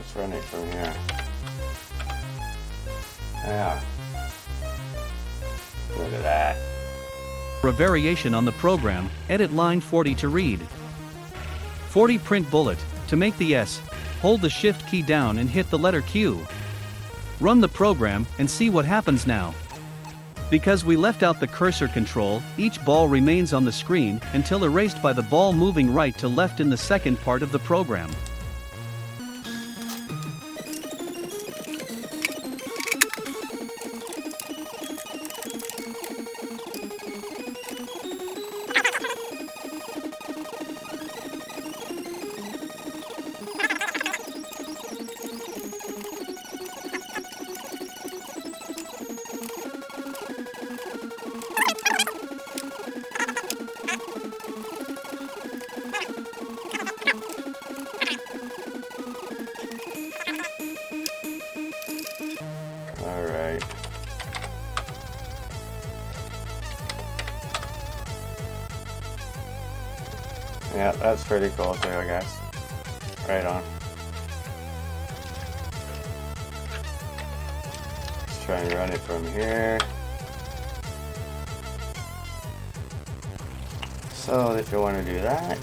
Let's run it from here. Yeah. Look at that. For a variation on the program, edit line 40 to read 40 print bullet. To make the S, hold the shift key down and hit the letter Q. Run the program and see what happens now. Because we left out the cursor control, each ball remains on the screen until erased by the ball moving right to left in the second part of the program. Alright. Yeah, that's pretty cool too, I guess. Right on. Let's try and run it from here. So if you want to do that,